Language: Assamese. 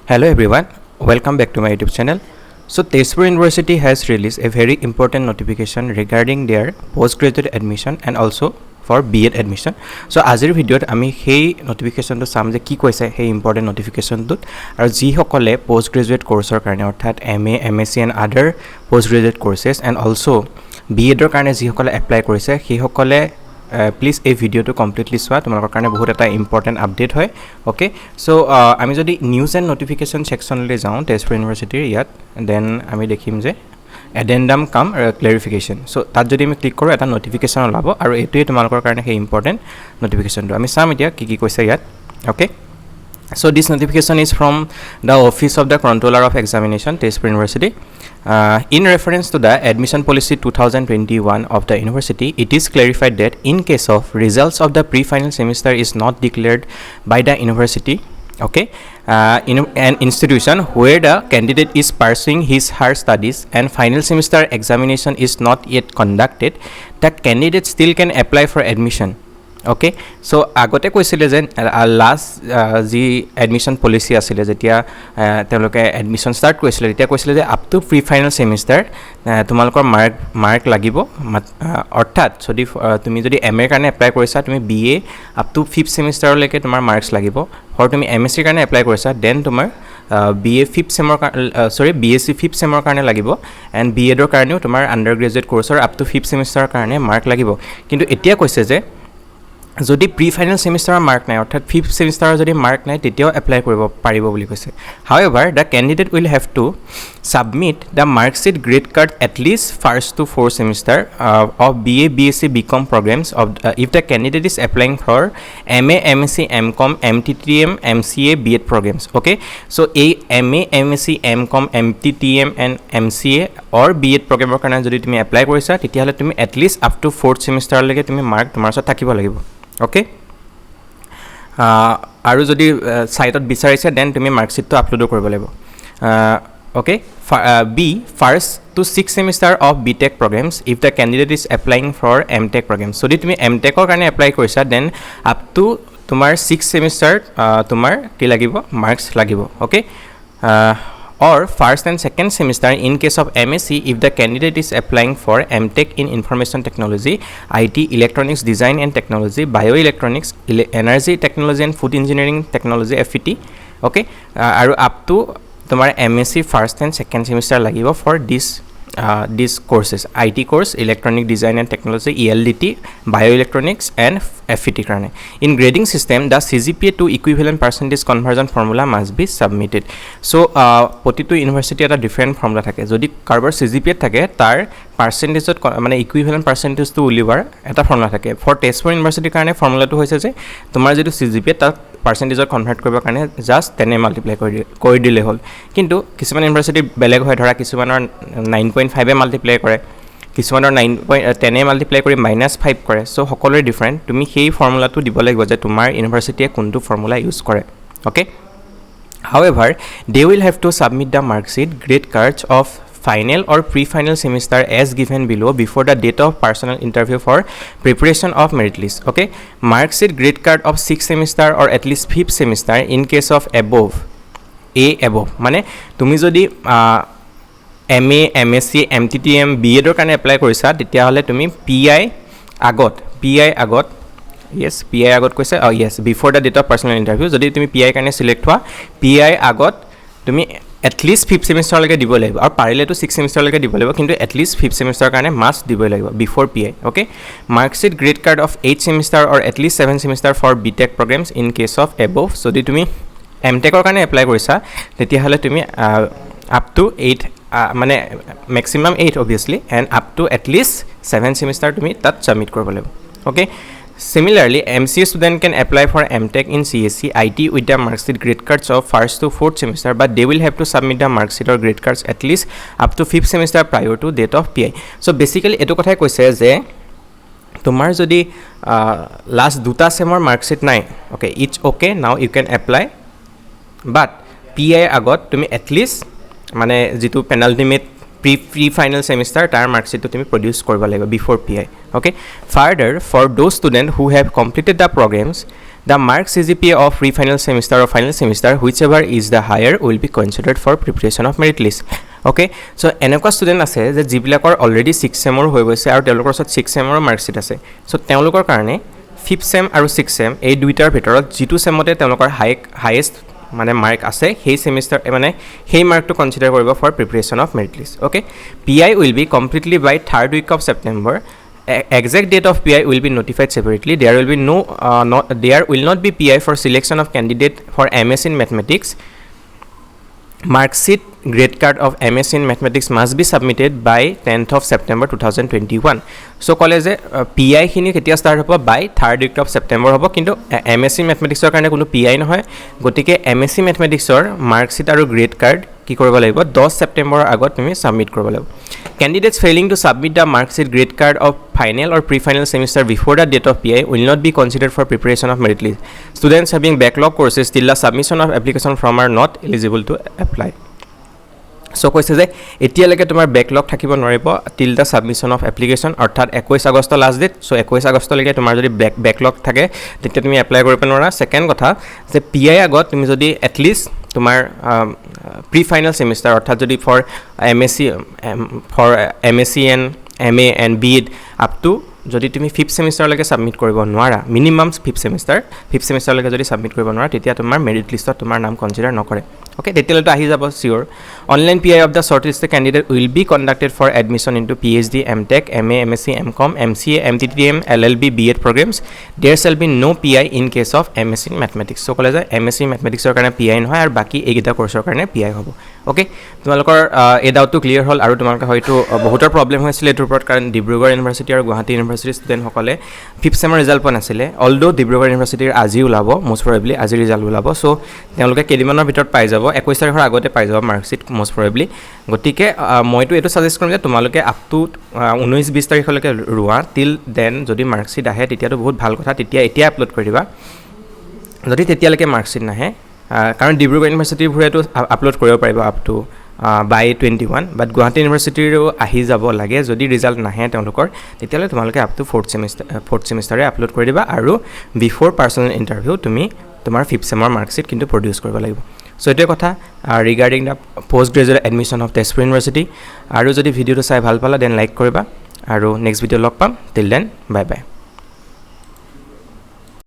Hello everyone, welcome back to my YouTube channel. So Tezpur University has released a very important notification regarding their postgraduate admission and also for B.Ed admission. So আজিৰ ভিডিঅ'ত আমি সেই নোটিফিকেশনটো চাম যে কি কৈছে সেই ইম্পৰ্টেণ্ট নোটিফিকেশনটোত আৰু যিসকলে পোষ্ট গ্ৰেজুৱেট কোৰ্ছৰ কাৰণে অৰ্থাৎ MA, MSc and other post graduate courses and also B.Edৰ কাৰণে যিসকলে এপ্লাই কৰিছে সেইসকলে প্লিজ এই ভিডিওটো কমপ্লিটলি চোৱা তোমালোকৰ কাৰণে বহুত এটা ইম্পৰ্টেণ্ট আপডেট হয় ওকে সো আমি যদি নিউজ এণ্ড নোটিফিকেশ্যন সেকশনলৈ যাওঁ তেজপুৰ ইউনিভাৰ্চিটিৰ ইয়াত দেন আমি দেখিম যে এডেন্ডাম কাম ক্লেৰিফিকেশ্যন সো তাত যদি আমি ক্লিক কৰোঁ এটা নোটিফিকেশ্যন ওলাব আৰু এইটোৱে তোমালোকৰ কাৰণে সেই ইম্পৰ্টেণ্ট নোটিফিকেশ্যনটো আমি চাম এতিয়া কি কৈছে ইয়াত okay So this notification is from the Office of the Controller of Examination, Tezpur University. In reference to the Admission Policy 2021 of the university, it is clarified that in case of results of the pre-final semester is not declared by the university, okay, in an institution where the candidate is pursuing his/her studies and final semester examination is not yet conducted, the candidate still can apply for admission. Okay, so আগতে কৈছিলে যে লাষ্ট যি এডমিশন পলিচি আছিলে যেতিয়া তেওঁলোকে এডমিশন ষ্টাৰ্ট কৰিছিলে তেতিয়া কৈছিলে যে up to pre final semester তোমালোকৰ মাৰ্ক লাগিব অৰ্থাৎ যদি তুমি যদি এমএৰ কাৰণে এপ্লাই কৰিছা তুমি বিএ আপ টু 5th সেমিষ্টাৰলৈকে তোমাৰ মাৰ্কছ লাগিব আৰু তুমি এমএসচিৰ কাৰণে এপ্লাই কৰিছা দেন তোমাৰ BA 5th সেমৰ BSc 5th সেমৰ কাৰণে লাগিব এণ্ড বিএডৰ কাৰণেও তোমাৰ আণ্ডাৰ গ্ৰেজুৱেট কোৰ্ছৰ আপ টু 5th সেমিষ্টাৰৰ কাৰণে মাৰ্ক লাগিব কিন্তু এতিয়া কৈছে যে যদি প্ৰি ফাইনেল সেমিষ্টাৰৰ মাৰ্ক নাই অৰ্থাৎ 5th সেমিষ্টাৰৰ যদি মাৰ্ক নাই তেতিয়াও এপ্লাই কৰিব পাৰিব বুলি কৈছে however the candidate will have to submit the marksheet grade card at least first to 4th semester of BA BSc BCom programs of if the candidate is applying for MA MSc MCom MTTM MCA B.Ed programs okay so a MA MSc MCom MTTM and MCA or B.Ed programৰ কাৰণে যদি তুমি এপ্লাই কৰিছা তেতিয়াহলে তুমি at list up to 4th সেমিষ্টাৰলৈকে তুমি মাৰ্ক তোমাৰ ওচৰত থাকিব লাগিব ওকে আৰু যদি সাইটত বিচাৰিছে দেন তুমি মাৰ্কশিটটো আপলোড কৰিব লাগিব okay B first to 6th semester of BTech programs if the candidate is applying for MTech programs যদি তুমি MTechৰ কাৰণে এপ্লাই কৰিছা দেন আপ টু তোমাৰ 6th সেমিষ্টাৰ তোমাৰ কি লাগিব মাৰ্কস লাগিব okay or first and second semester in case of MSc if the candidate is applying for MTech in Information Technology, IT, Electronics Design and Technology, Bioelectronics, Energy Technology and Food Engineering Technology FET okay aru up to tomar MSc first and second semester lagibo for these courses IT course, Electronic Design and Technology, ELDT, Bioelectronics and FET karone in grading system the CGPA to equivalent percentage conversion formula must be submitted so প্ৰতিটো ইউনিভাৰ্সিটি এটা ডিফাৰেন্ট ফৰ্মুলা থাকে যদি কাৰ্বৰ CGPA থাকে তাৰ পাৰ্সেন্টেজত মানে ইকুইভ্যালেন্ট পাৰ্সেন্টেজটো উলিওৱাৰ এটা ফৰ্মুলা থাকে ফৰ তেজপুৰ ইউনিভাৰ্সিটিৰ কাৰণে ফৰ্মুলাটো হৈছে যে তোমাৰ যেটো CGPA তাক পাৰ্সেন্টেজত কনভাৰ্ট কৰিবৰ কাৰণে জাস্ট 10 মাল্টিপ্লাই কৰি দিলে হ'ল কিন্তু কিছুমান ইউনিভাৰ্সিটি বেলেগ হয় ধৰা কিছুমানৰ 9.5 এ মাল্টিপ্লাই কৰে কিছুমানৰ 9.10 এ মাল্টিপ্লাই কৰি -5 কৰে সো সকলোৰে ডিফাৰেন্ট তুমি সেই ফৰ্মুলাটো দিব লাগিব যে তোমাৰ ইউনিভাৰ্সিটিয়ে কোনটো ফৰ্মুলা ইউজ কৰে okay however they will have to submit the mark sheet grade cards of final or pre-final semester as given below before the date of personal interview for preparation of merit list okay mark sheet grade card of 6th semester or at least 5th semester in case of above মানে তুমি যদি MA MSc MTTM B.Ed ৰ কাৰণে এপ্লাই কৰিছা তেতিয়া হলে তুমি PI আগত yes PI আগত কৈছে yes before the date of personal interview যদি তুমি PI কাৰণে সিলেক্ট হোৱা PI আগত তুমি at least 5th semester লৈকে দিব লাগিব আৰু পাৰিলে তো 6th semester লৈকে দিব লাগিব কিন্তু at least 5th semester কাৰণে মাষ্ট দিব লাগিব before PI okay mark sheet grade card of 8th semester or at least 7th semester for BTech programs in case of above যদি তুমি MTech ৰ কাৰণে এপ্লাই কৰিছা তেতিয়া হলে তুমি up to 8 মানে maximum 8 obviously and up to at least 7th semester তুমি তাত সাবমিট কৰিব লাগিব okay similarly MCA student can apply for MTech in CSC IT with the mark sheet grade cards of 1st to 4th semester but they will have to submit the mark sheet or grade cards at least up to 5th semester prior to date of PI so basically eto কথাই কৈছে যে তোমার যদি লাস্ট দুটা সেমৰ মার্ক sheet নাই okay it's okay now you can apply but PI আগত তুমি at least মানে যেটো penultimate pre-final semester tar mark sheet to tumi produce korba lagbo before PI okay further for those students who have completed the programs The mark CGPA of pre-final semester or final semester, whichever is the higher, will be considered for preparation of merit list. Okay, so এনেকুৱা ষ্টুডেণ্ট আছে যে যিবিলাকৰ অলৰেডি 6 ছেমৰ হৈ গৈছে আৰু তেওঁলোকৰ ওচৰত 6 ছেমৰ মাৰ্কশ্বিট আছে চ' তেওঁলোকৰ কাৰণে 5th ছেম আৰু 6th ছেম এই দুইটাৰ ভিতৰত যিটো ছেমতে তেওঁলোকৰ হাইয়েষ্ট মানে মাৰ্ক আছে সেই সেমিষ্টাৰ মানে সেই মাৰ্কটো কনসিডাৰ কৰিব for preparation of merit list okay PI will be completely by 3rd week of September. Exact date of PI will be notified separately. There will not be PI for selection of candidate for MS in mathematics. Mark sheet grade card of MS in mathematics must be submitted by 10th of September 2021. So college PI khini ketia start hobo by 3rd week of September hobo kintu MSc mathematics or karone kono PI nohoy gotike MSc mathematics or mark sheet aru grade card কি কৰিব লাগিব 10 সেপ্টেম্বৰ আগত তুমি সাবমিট কৰিব লাগিব candidates failing to submit the mark sheet grade card of final or pre-final semester before the date of PI will not be considered for preparation of merit list. Students having backlog courses till the submission of application form are not eligible to apply. So কৈছে যে এতিয়ালৈকে তোমাৰ ব্যাকলগ থাকিব নোৱাৰিব টিল দা সাবমিশন অফ এপ্লিকেশন অৰ্থাৎ 21 আগষ্ট লাষ্ট ডেট সো 21 আগষ্টলৈকে তোমাৰ যদি ব্যাকলগ থাকে তেতিয়া তুমি এপ্লাই কৰিব নোৱাৰা সেকেন্ড কথা যে পিআই আগত তুমি যদি এট লিষ্ট তোমাৰ প্ৰি ফাইনাল সেমিষ্টাৰ অৰ্থাৎ যদি for MSc and MA and BEd up to যদি তুমি 5th সেমিষ্টাৰলৈকে সাবমিট কৰিব নোৱাৰা মিনিমাম 5th সেমিষ্টাৰলৈকে যদি সাবমিট কৰিব নোৱাৰা তেতিয়া তোমাৰ মেৰিট লিষ্টত তোমাৰ নাম কনসিডাৰ নকৰে okay তেতিয়ালৈকে আহি যাব সিওৰ online PI of the shortlisted candidate will be conducted for admission into PhD MTech MA MSc MCom MCA MTTM LLB BEd programs there shall be no PI in case of MSc in mathematics so কলে যায় MSc mathematics ৰ কাৰণে PI নহয় আৰু বাকি এইগিটা কোৰ্সৰ কাৰণে PI হ'ব okay তোমালোকৰ এই ডাউটটো ক্লিয়াৰ হ'ল আৰু তোমালোকে হয়তো বহুতৰ প্ৰবলেম হৈছিল এটোৰ ওপৰত কাৰণ ডিব্ৰুগড় ইউনিভাৰ্সিটি আৰু গুৱাহাটী ইউনিভাৰ্সিটি ষ্টুডেণ্ট সকলে 5th সেমৰ ৰিজাল্ট পোৱা নাছিলে অলদো ডিব্ৰুগড় ইউনিভাৰ্সিটিৰ আজি ওলাব মোষ্ট প্ৰবেবলি আজি ৰিজাল্ট ওলাব সো তেওঁলোকে কেদিমানৰ ভিতৰত পাই যাব 21 তাৰিখৰ আগতে পাই যাব মাৰ্কশিট মোষ্ট প্ৰবেবলি গতিকে মইতো এটো সাজেষ্ট কৰিম যে তোমালোকে আপ টু 19-20 তাৰিখলৈকে ৰুৱা টিল দেন যদি মাৰ্কশিট আহে তেতিয়াতো বহুত ভাল কথা তেতিয়া এতিয়া আপলোড কৰি দিবা যদি তেতিয়ালৈকে মাৰ্কশিট নাহে কাৰণ ডিব্ৰুগড় ইউনিভাৰ্সিটিৰ ভুৰেটো আপলোড কৰিব পাৰিব up to by 21 but Guwahati University ahi jabo lage jodi result nahe তেওঁলোকৰ তেতিয়ালে তোমালোকে up to 4th semester upload কৰি দিবা আৰু বিফৰ পাৰ্সোনাল ইন্টাৰভিউ তুমি তোমাৰ 5th সেমৰ মাৰ্কশিট কিন্তু প্ৰডিউস কৰিব লাগিব সো এটো কথা regarding the post graduate admission of Tezpur university আৰু যদি ভিডিওটো চাই ভাল পালা দেন লাইক কৰিবা আৰু নেক্সট ভিডিও লগ পাম টিল দেন বাই বাই